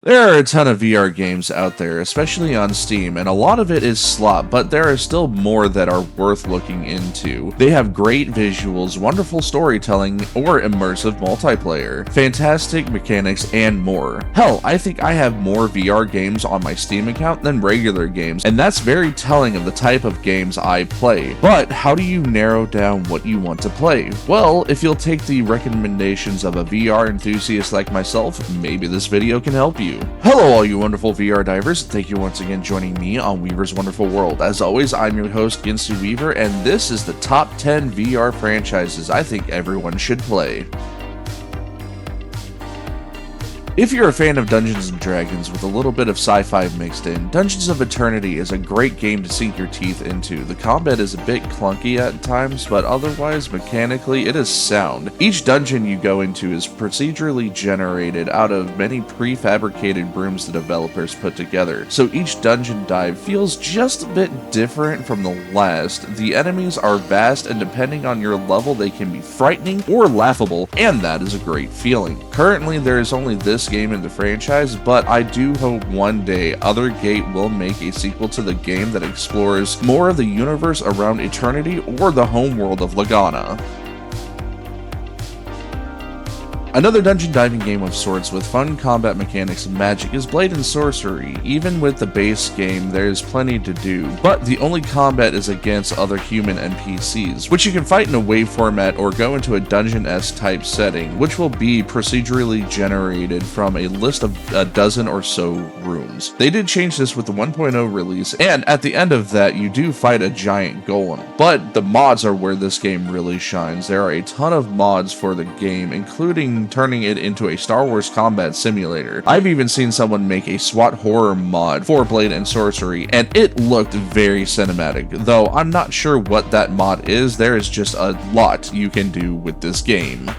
There are a ton of VR games out there, especially on Steam, and a lot of it is slop, but there are still more that are worth looking into. They have great visuals, wonderful storytelling, or immersive multiplayer, fantastic mechanics, and more. Hell, I think I have more VR games on my Steam account than regular games, and that's very telling of the type of games I play. But how do you narrow down what you want to play? Well, if you'll take the recommendations of a VR enthusiast like myself, maybe this video can help you. Hello all you wonderful VR divers, thank you once again joining me on Weaver's Wonderful World. As always, I'm your host Ginsu Weaver, and this is the top 10 VR franchises I think everyone should play. If you're a fan of Dungeons & Dragons with a little bit of sci-fi mixed in, Dungeons of Eternity is a great game to sink your teeth into. The combat is a bit clunky at times, but otherwise, mechanically, it is sound. Each dungeon you go into is procedurally generated out of many prefabricated rooms the developers put together, so each dungeon dive feels just a bit different from the last. The enemies are vast, and depending on your level, they can be frightening or laughable, and that is a great feeling. Currently, there is only this game in the franchise, but I do hope one day Othergate will make a sequel to the game that explores more of the universe around Eternity or the homeworld of Lagana. Another dungeon diving game of sorts with fun combat mechanics and magic is Blade and Sorcery. Even with the base game, there is plenty to do, but the only combat is against other human NPCs, which you can fight in a wave format or go into a dungeon-esque type setting, which will be procedurally generated from a list of a dozen or so rooms. They did change this with the 1.0 release, and at the end of that, you do fight a giant golem. But the mods are where this game really shines. There are a ton of mods for the game, including turning it into a Star Wars combat simulator. I've even seen someone make a SWAT horror mod for Blade and Sorcery, and it looked very cinematic. Though I'm not sure what that mod is, there is just a lot you can do with this game.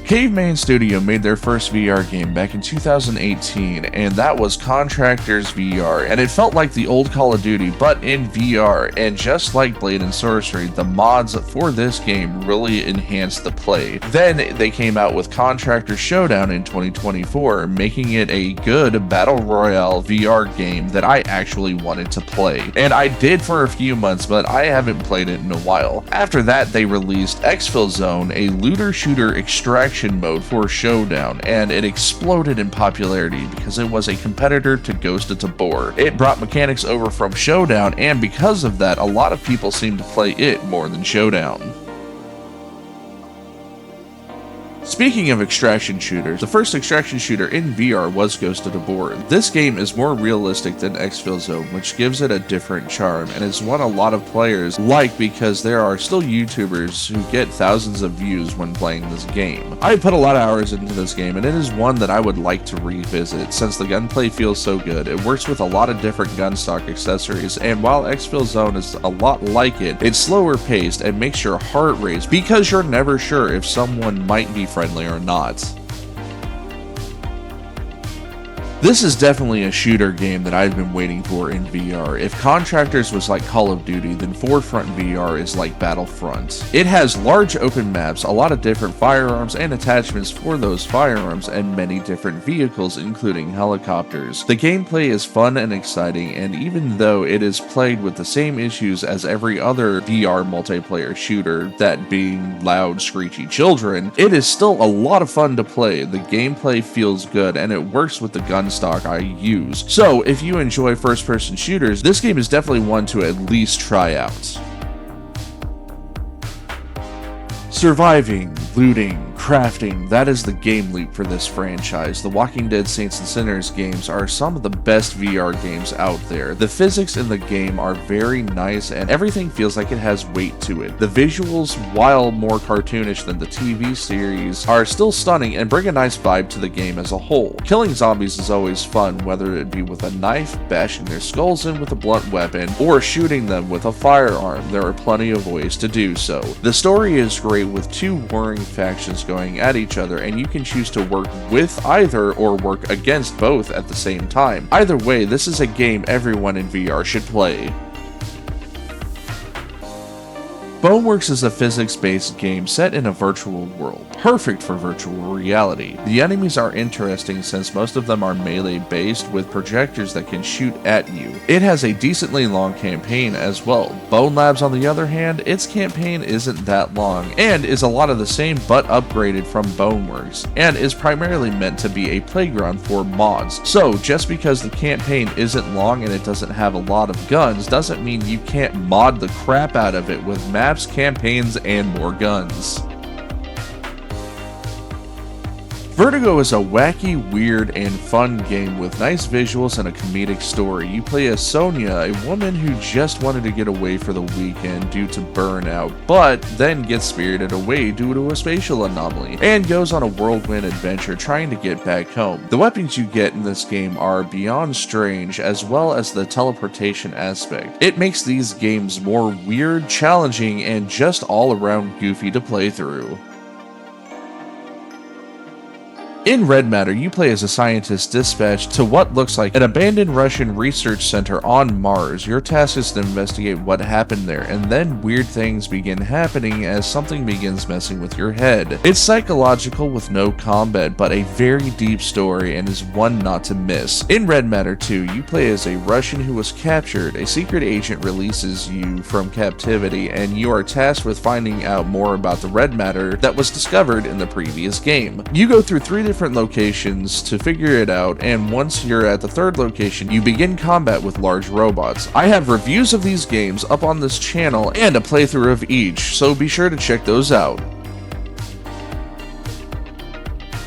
Caveman Studio made their first VR game back in 2018, and that was Contractors VR, and it felt like the old Call of Duty, but in VR, and just like Blade and Sorcery, the mods for this game really enhanced the play. Then they came out with Contractor Showdown in 2024, making it a good Battle Royale VR game that I actually wanted to play. And I did for a few months, but I haven't played it in a while. After that, they released Exfil Zone, a looter-shooter extraction mode for Showdown, and it exploded in popularity because it was a competitor to Ghost of Tabor. It brought mechanics over from Showdown, and because of that, a lot of people seem to play it more than Showdown. Speaking of extraction shooters, the first extraction shooter in VR was Ghost of Tabor. This game is more realistic than Exfil Zone, which gives it a different charm, and it's one a lot of players like because there are still YouTubers who get thousands of views when playing this game. I put a lot of hours into this game, and it is one that I would like to revisit since the gunplay feels so good. It works with a lot of different gun stock accessories, and while Exfil Zone is a lot like it, it's slower paced and makes your heart race because you're never sure if someone might be friendly or not. This is definitely a shooter game that I've been waiting for in VR. If Contractors was like Call of Duty, then Forefront VR is like Battlefront. It has large open maps, a lot of different firearms and attachments for those firearms, and many different vehicles, including helicopters. The gameplay is fun and exciting, and even though it is plagued with the same issues as every other VR multiplayer shooter, that being loud, screechy children, it is still a lot of fun to play. The gameplay feels good, and it works with the gun stock I use. So if you enjoy first-person shooters, this game is definitely one to at least try out. Surviving, looting, crafting, that is the game loop for this franchise. The Walking Dead Saints and Sinners games are some of the best VR games out there. The physics in the game are very nice and everything feels like it has weight to it. The visuals, while more cartoonish than the TV series, are still stunning and bring a nice vibe to the game as a whole. Killing zombies is always fun, whether it be with a knife, bashing their skulls in with a blunt weapon, or shooting them with a firearm. There are plenty of ways to do so. The story is great with two warring factions going at each other, and you can choose to work with either or work against both at the same time. Either way, this is a game everyone in VR should play. Boneworks is a physics-based game set in a virtual world, perfect for virtual reality. The enemies are interesting since most of them are melee-based with projectors that can shoot at you. It has a decently long campaign as well. Bone Labs, on the other hand, its campaign isn't that long and is a lot of the same but upgraded from Boneworks, and is primarily meant to be a playground for mods. So just because the campaign isn't long and it doesn't have a lot of guns doesn't mean you can't mod the crap out of it with maps, campaigns, and more guns. Vertigo is a wacky, weird, and fun game with nice visuals and a comedic story. You play as Sonia, a woman who just wanted to get away for the weekend due to burnout, but then gets spirited away due to a spatial anomaly, and goes on a whirlwind adventure trying to get back home. The weapons you get in this game are beyond strange, as well as the teleportation aspect. It makes these games more weird, challenging, and just all around goofy to play through. In Red Matter, you play as a scientist dispatched to what looks like an abandoned Russian research center on Mars. Your task is to investigate what happened there, and then weird things begin happening as something begins messing with your head. It's psychological with no combat, but a very deep story and is one not to miss. In Red Matter 2, you play as a Russian who was captured. A secret agent releases you from captivity, and you are tasked with finding out more about the Red Matter that was discovered in the previous game. You go through 3 different locations to figure it out, and once you're at the 3rd location, you begin combat with large robots. I have reviews of these games up on this channel and a playthrough of each, so be sure to check those out.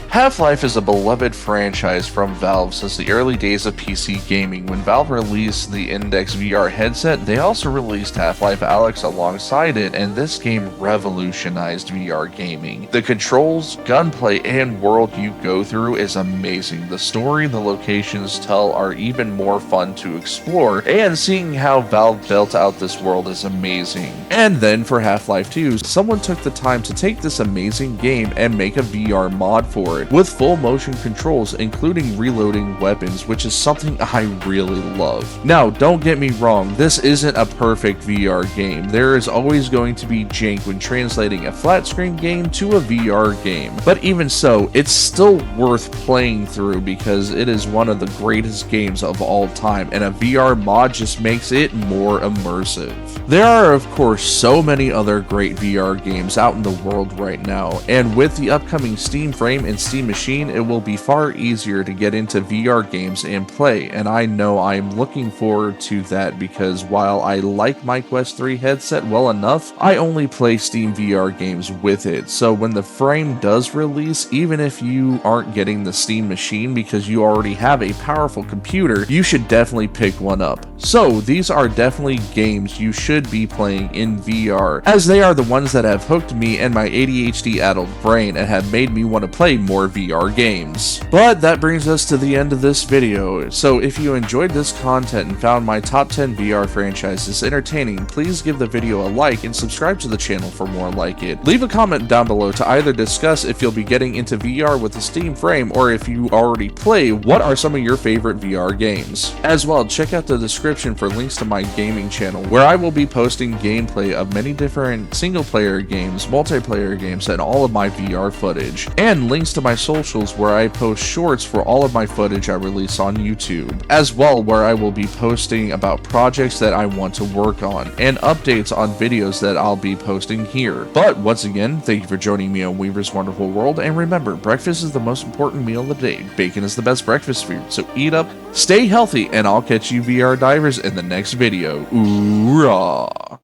Half-Life is a beloved franchise from Valve since the early days of PC gaming. When Valve released the Index VR headset, they also released Half-Life Alyx alongside it, and this game revolutionized VR gaming. The controls, gunplay, and world you go through is amazing. The story the locations tell are even more fun to explore, and seeing how Valve built out this world is amazing. And then for Half-Life 2, someone took the time to take this amazing game and make a VR mod for it, with full motion controls, including reloading weapons, which is something I really love. Now, don't get me wrong, this isn't a perfect VR game. There is always going to be jank when translating a flat screen game to a VR game, but even so, it's still worth playing through because it is one of the greatest games of all time, and a VR mod just makes it more immersive. There are, of course, so many other great VR games out in the world right now, and with the upcoming Steam Frame and Steam Machine, it will be far easier to get into VR games and play, and I know I'm looking forward to that because while I like my Quest 3 headset well enough, I only play Steam VR games with it, so when the Frame does release, even if you aren't getting the Steam Machine because you already have a powerful computer, you should definitely pick one up. So these are definitely games you should be playing in VR, as they are the ones that have hooked me and my ADHD-addled brain and have made me want to play more VR games. But that brings us to the end of this video, so if you enjoyed this content and found my top 10 VR franchises entertaining, please give the video a like and subscribe to the channel for more like it. Leave a comment down below to either discuss if you'll be getting into VR with the Steam Frame, or if you already play, what are some of your favorite VR games. As well, check out the description for links to my gaming channel, where I will be posting gameplay of many different single-player games, multiplayer games, and all of my VR footage, and links to my socials where I post shorts for all of my footage I release on YouTube, as well where I will be posting about projects that I want to work on, and updates on videos that I'll be posting here. But once again, thank you for joining me on Weaver's Wonderful World, and remember, breakfast is the most important meal of the day. Bacon is the best breakfast food, so eat up, stay healthy, and I'll catch you VR divers in the next video. Oorah!